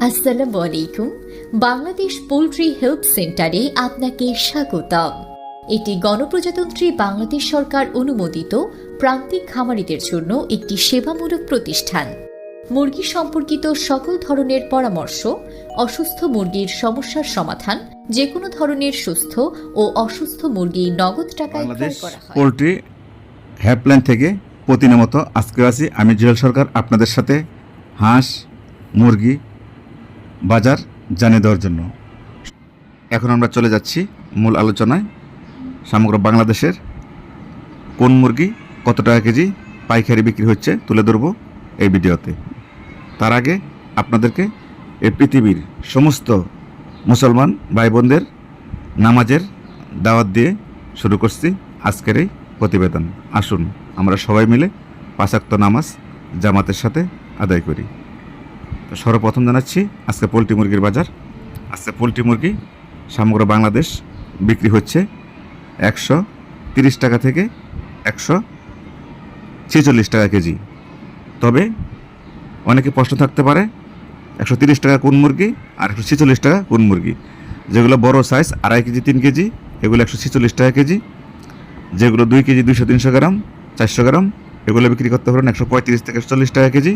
আসসালামু আলাইকুম। Bangladesh poultry help সেন্টারে আপনাকে স্বাগতম। এটি গণপ্রজাতন্ত্রী বাংলাদেশ সরকার অনুমোদিত প্রান্তিক খামারিদের জন্য একটি সেবামূলক প্রতিষ্ঠান। মুরগি সম্পর্কিত সকল ধরনের পরামর্শ, অসুস্থ মুরগির সমস্যার সমাধান, যে কোনো ধরনের সুস্থ ও অসুস্থ মুরগি নগদ টাকায় ক্রয় করা হয়। পোল্ট্রি হেল্পলাইন থেকে প্রতিনিয়ত আজকে আছি আমি জুয়েল সরকার আপনাদের সাথে হাঁস মুরগি বাজার জানিয়ে দেওয়ার জন্য। এখন আমরা চলে যাচ্ছি মূল আলোচনায়। সমগ্র বাংলাদেশের কোন মুরগি কত টাকা কেজি পাইকারি বিক্রি হচ্ছে তুলে ধরবো এই ভিডিওতে। তার আগে আপনাদেরকে এই পৃথিবীর সমস্ত মুসলমান ভাই বোনদের নামাজের দাওয়াত দিয়ে শুরু করছি আজকের এই প্রতিবেদন। আসুন আমরা সবাই মিলে 5 ওয়াক্ত নামাজ জামাতের সাথে আদায় করি। তো সর্বপ্রথম জানাচ্ছি আজকে পোলট্রি মুরগির বাজার। আজকে পোলট্রি মুরগি সমগ্র বাংলাদেশ বিক্রি হচ্ছে 130 টাকা থেকে 146 টাকা কেজি। তবে অনেকে প্রশ্ন থাকতে পারে 130 টাকা কোন মুরগি আর 146 টাকা কোন মুরগি। যেগুলো বড় সাইজ 2.5 কেজি 3 কেজি এগুলো 146 টাকা কেজি। যেগুলো 2 কেজি 200-300 গ্রাম 400 গ্রাম এগুলো বিক্রি করতে পারেন 135 থেকে 140 টাকা কেজি।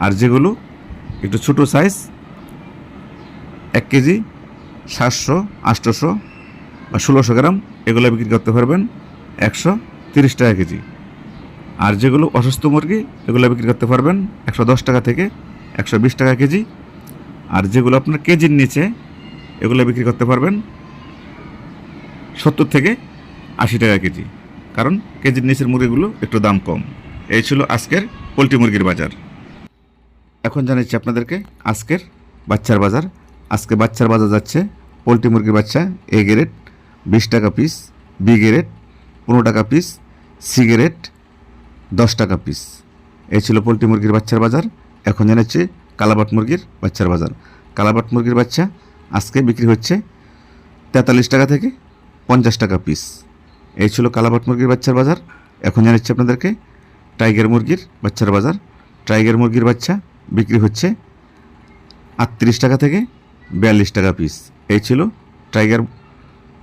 আর যেগুলো একটু ছোটো সাইজ 1 কেজি 700 800 বা 1600 গ্রাম এগুলো বিক্রি করতে পারবেন 130 টাকা কেজি। আর যেগুলো অসুস্থ মুরগি এগুলো বিক্রি করতে পারবেন 110 টাকা থেকে 120 টাকা কেজি। আর যেগুলো আপনার কেজির নিচে এগুলো বিক্রি করতে পারবেন 70 থেকে 80 টাকা কেজি, কারণ কেজির নিচের মুরগিগুলো একটু দাম কম। এই ছিল আজকের পোলট্রি মুরগির বাজার। এখন জানাচ্ছি আপনাদেরকে আজকের বাচ্চার বাজার। আজকে বাচ্চার বাজার যাচ্ছে পোলট্রি মুরগির বাচ্চা এ গ্রেড 20 টাকা পিস, বি গ্রেড 15 টাকা পিস, সি গ্রেড 10 টাকা পিস। এই ছিল পোলট্রি মুরগির বাচ্চার বাজার। এখন জানাচ্ছি কালাবাট মুরগির বাচ্চার বাজার। কালাবাট মুরগির বাচ্চা আজকে বিক্রি হচ্ছে 43 টাকা থেকে 50 টাকা পিস। এই ছিল কালাবাট মুরগির বাচ্চার বাজার। এখন জানাচ্ছি আপনাদেরকে টাইগার মুরগির বাচ্চার বাজার। টাইগার মুরগির বাচ্চা বিক্রি হচ্ছে 38 টাকা থেকে 42 টাকা পিস। এই ছিল টাইগার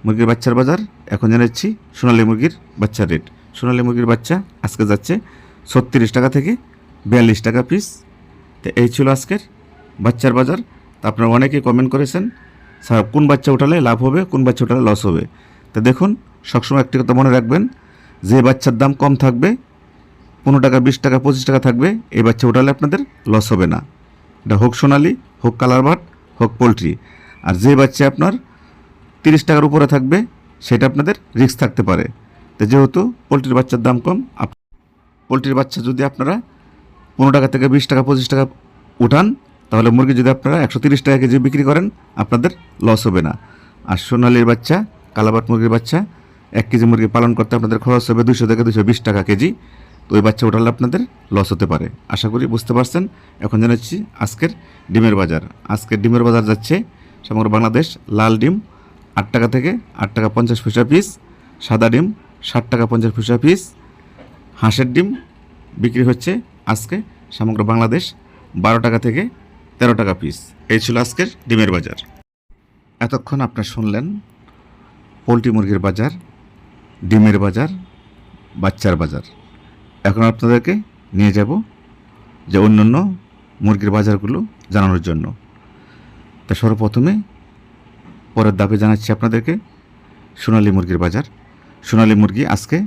মুরগির বাচ্চার বাজার। এখন জানাচ্ছি সোনালী মুরগির বাচ্চার রেট। সোনালী মুরগির বাচ্চা আজকে যাচ্ছে 36 টাকা থেকে 42 টাকা পিস। তো এই ছিল আজকের বাচ্চার বাজার। তা আপনারা অনেকে কমেন্ট করেছেন স্যার কোন বাচ্চা উঠালে লাভ হবে, কোন বাচ্চা উঠালে লস হবে। তো দেখুন, সবসময় একটি কথা মনে রাখবেন, যে বাচ্চার দাম কম থাকবে 15 টাকা 20 টাকা 25 টাকা থাকবে এই বাচ্চা উঠালে আপনাদের লস হবে না। এটা হোক সোনালি, হোক কালারবাট, হোক পোলট্রি। আর যে বাচ্চা আপনার 30 টাকার উপরে থাকবে সেটা আপনাদের রিস্ক থাকতে পারে। তো যেহেতু পোলট্রির বাচ্চার দাম কম, পোলট্রির বাচ্চা যদি আপনারা 15 টাকা থেকে 20 টাকা 25 টাকা উঠান তাহলে মুরগি যদি আপনারা 130 টাকা কেজি বিক্রি করেন আপনাদের লস হবে না। আর সোনালির বাচ্চা, কালাবাট মুরগির বাচ্চা 1 কেজি মুরগি পালন করতে আপনাদের খরচ হবে 200 থেকে 220 টাকা কেজি। তো ওই বাচ্চা উঠালে আপনাদের লস হতে পারে। আশা করি বুঝতে পারছেন। এখন জানাচ্ছি আজকের ডিমের বাজার। আজকের ডিমের বাজার যাচ্ছে সমগ্র বাংলাদেশ লাল ডিম 8 টাকা থেকে 8 টাকা 50 পয়সা পিস, সাদা ডিম 60 টাকা 50 পয়সা পিস। হাঁসের ডিম বিক্রি হচ্ছে আজকে সমগ্র বাংলাদেশ 12 টাকা থেকে 13 টাকা পিস। এই ছিল আজকের ডিমের বাজার। এতক্ষণ আপনারা শুনলেন পোলট্রি মুরগির বাজার, ডিমের বাজার, বাচ্চার বাজার। এখন আপনাদেরকে নিয়ে যাব যে অন্যান্য মুরগির বাজারগুলো জানানোর জন্য। তা সর্বপ্রথমে পরের ধাপে জানাচ্ছি আপনাদেরকে সোনালী মুরগির বাজার। সোনালী মুরগি আজকে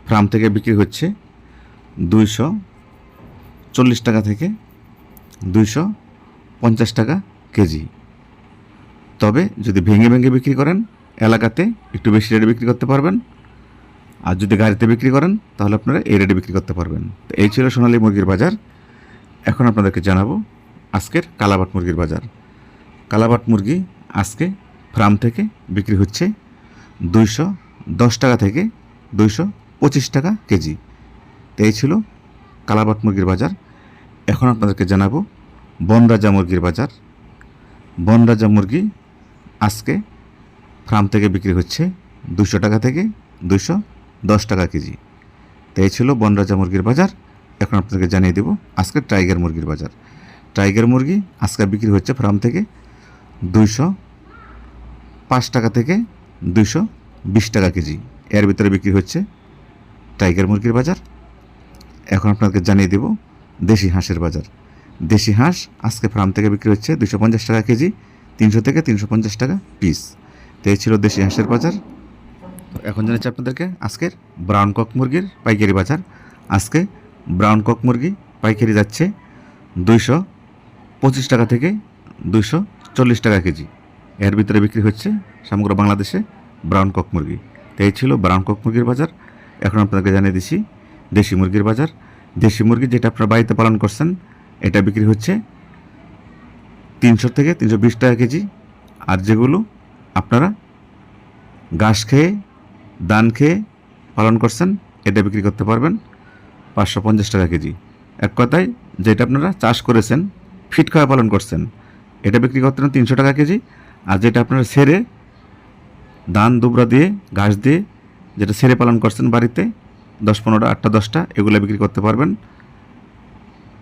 ফার্ম থেকে বিক্রি হচ্ছে 240 টাকা থেকে 250 টাকা কেজি। তবে যদি ভেঙে ভেঙে বিক্রি করেন এলাকাতে একটু বেশি রেটে বিক্রি করতে পারবেন। আর যদি গাড়িতে বিক্রি করেন তাহলে আপনারা এই রেটে বিক্রি করতে পারবেন। তো এই ছিল সোনালী মুরগির বাজার। এখন আপনাদেরকে জানাবো আজকের কালাবাট মুরগির বাজার। কালাবাট মুরগি আজকে ফার্ম থেকে বিক্রি হচ্ছে 210 টাকা থেকে 225 টাকা কেজি। তো এই ছিল কালাবাট মুরগির বাজার। এখন আপনাদেরকে জানাবো বনরাজা মুরগির বাজার। বনরাজা মুরগি আজকে ফার্ম থেকে বিক্রি হচ্ছে 200 টাকা থেকে 210 টাকা কেজি। তো এই ছিল বনরাজা মুরগির বাজার। এখন আপনাদেরকে জানিয়ে দেব আজকে টাইগার মুরগির বাজার। টাইগার মুরগি আজকে বিক্রি হচ্ছে ফার্ম থেকে 205 টাকা থেকে 220 টাকা কেজি। এর ভিতরে বিক্রি হচ্ছে টাইগার মুরগির বাজার। এখন আপনাকে জানিয়ে দেব দেশি হাঁসের বাজার। দেশি হাঁস আজকে ফার্ম থেকে বিক্রি হচ্ছে 250 টাকা কেজি, 300 থেকে 350 টাকা পিস। তো এই ছিল দেশি হাঁসের বাজার। তো এখন জানাচ্ছি আপনাদেরকে আজকের ব্রাউন কক মুরগির পাইকারি বাজার। আজকে ব্রাউন কক মুরগি পাইকারি যাচ্ছে 225 টাকা থেকে 240 টাকা কেজি। এর ভিতরে বিক্রি হচ্ছে সমগ্র বাংলাদেশে ব্রাউন কক মুরগি। তো এই ছিল ব্রাউন কক মুরগির বাজার। এখন আপনাদেরকে জানিয়ে দিচ্ছি দেশি মুরগির বাজার। দেশি মুরগি যেটা আপনারা বাড়িতে পালন করছেন এটা বিক্রি হচ্ছে 300 থেকে 320 টাকা কেজি। আর যেগুলো আপনারা ঘাস খেয়ে দান খেয়ে পালন করছেন এটা বিক্রি করতে পারবেন 550 টাকা কেজি। এক কথায় যেটা আপনারা চাষ করেছেন ফিট খাওয়া পালন করছেন এটা বিক্রি করতে 300 টাকা কেজি। আর যেটা আপনারা ছেড়ে ধান দুবরা দিয়ে ঘাস দিয়ে যেটা ছেড়ে পালন করছেন বাড়িতে 10-15টা 8টা 10টা এগুলো বিক্রি করতে পারবেন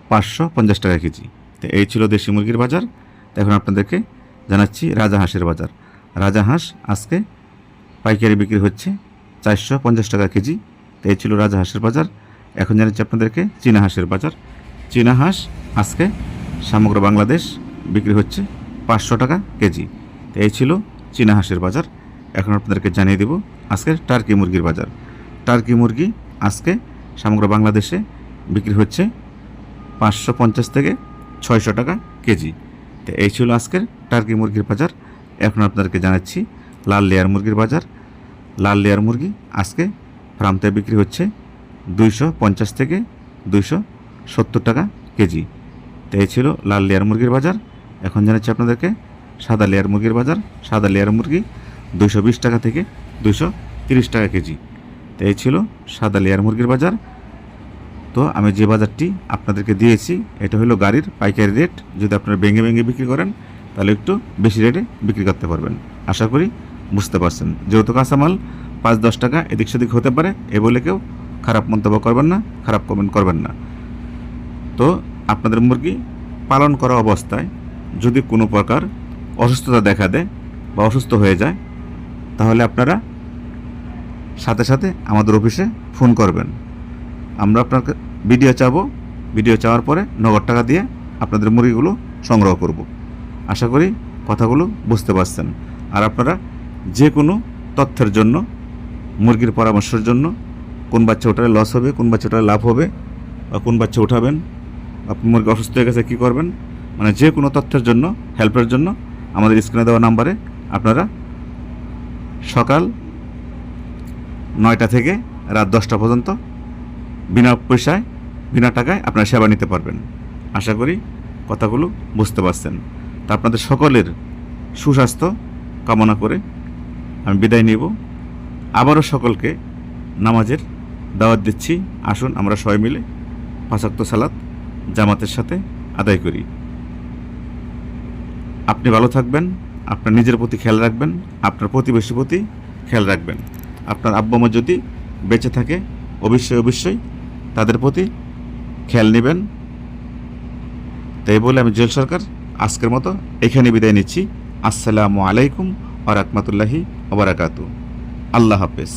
550 টাকা কেজি। তো এই ছিল দেশি মুরগির বাজার। তো এখন আপনাদেরকে জানাচ্ছি রাজা হাঁসের বাজার। রাজা হাঁস আজকে পাইকারি বিক্রি হচ্ছে 450 টাকা কেজি। তো এই ছিল রাজা হাঁসের বাজার। এখন জানাচ্ছি আপনাদেরকে চীনা হাঁসের বাজার। চীনা হাঁস আজকে সমগ্র বাংলাদেশ বিক্রি হচ্ছে 500 টাকা কেজি। তো এই ছিল চীনা হাঁসের বাজার। এখন আপনাদেরকে জানিয়ে দেব আজকের টার্কি মুরগির বাজার। টার্কি মুরগি আজকে সমগ্র বাংলাদেশে বিক্রি হচ্ছে 550 থেকে 600 টাকা কেজি। তো এই ছিল আজকের টার্কি মুরগির বাজার। এখন আপনাদেরকে জানাচ্ছি লাল লেয়ার মুরগির বাজার। লাল লেয়ার মুরগি আজকে ফার্ম থেকে বিক্রি হচ্ছে 250 থেকে 270 টাকা কেজি। তো এই ছিল লাল লেয়ার মুরগির বাজার। এখন জানাচ্ছি আপনাদেরকে সাদা লেয়ার মুরগির বাজার। সাদা লেয়ার মুরগি 220 টাকা থেকে 230 টাকা কেজি। তো এই ছিল সাদা লেয়ার মুরগির বাজার। তো আমি যে বাজারটি আপনাদেরকে দিয়েছি এটা হলো গাড়ির পাইকারি রেট। যদি আপনারা ভেঙে ভেঙে বিক্রি করেন তাহলে একটু বেশি রেটে বিক্রি করতে পারবেন। আশা করি বুঝতে পারছেন। যেহেতু কাঁচামাল 5-10 টাকা এদিক সেদিক হতে পারে এ বলে কেউ খারাপ মন্তব্য করবেন না, খারাপ কমেন্ট করবেন না। তো আপনাদের মুরগি পালন করা অবস্থায় যদি কোনো প্রকার অসুস্থতা দেখা দেয় বা অসুস্থ হয়ে যায় তাহলে আপনারা সাথে সাথে আমাদের অফিসে ফোন করবেন। আমরা আপনাকে ভিডিও চাবো, ভিডিও চাওয়ার পরে নগদ টাকা দিয়ে আপনাদের মুরগিগুলো সংগ্রহ করব। আশা করি কথাগুলো বুঝতে পারছেন। আর আপনারা যে কোনো তথ্যের জন্য মুরগির পরামর্শের জন্য কোন বাচ্চা ওঠালে লস হবে, কোন বাচ্চা ওঠালে লাভ হবে, বা কোন বাচ্চা উঠাবেন, আপনি মুরগি অসুস্থ হয়ে গেছে কী করবেন, মানে যে কোনো তথ্যের জন্য হেল্পের জন্য আমাদের স্ক্রিনে দেওয়া নাম্বারে আপনারা সকাল 9টা থেকে রাত 10টা পর্যন্ত বিনা পয়সায় বিনা টাকায় আপনারা সেবা নিতে পারবেন। আশা করি কথাগুলো বুঝতে পারছেন। তা আপনাদের সকলের সুস্বাস্থ্য কামনা করে আমি বিদায় নেব। আবারও সকলকে নামাজের দাওয়াত দিচ্ছি, আসুন আমরা সবাই মিলে 5 ওয়াক্ত সালাত জামাতের সাথে আদায় করি। আপনি ভালো থাকবেন, আপনার নিজের প্রতি খেয়াল রাখবেন, আপনার প্রতিবেশীর প্রতি খেয়াল রাখবেন। আপনার আব্বা মা যদি বেঁচে থাকে অবশ্যই তাদের প্রতি খেয়াল নেবেন। তাই বলে আমি জুয়েল সরকার আজকের মতো এখানে বিদায় নিচ্ছি। আসসালামু আলাইকুম ওয়া রাহমাতুল্লাহি ওয়া বারাকাতুহু। আল্লাহ হাফেজ।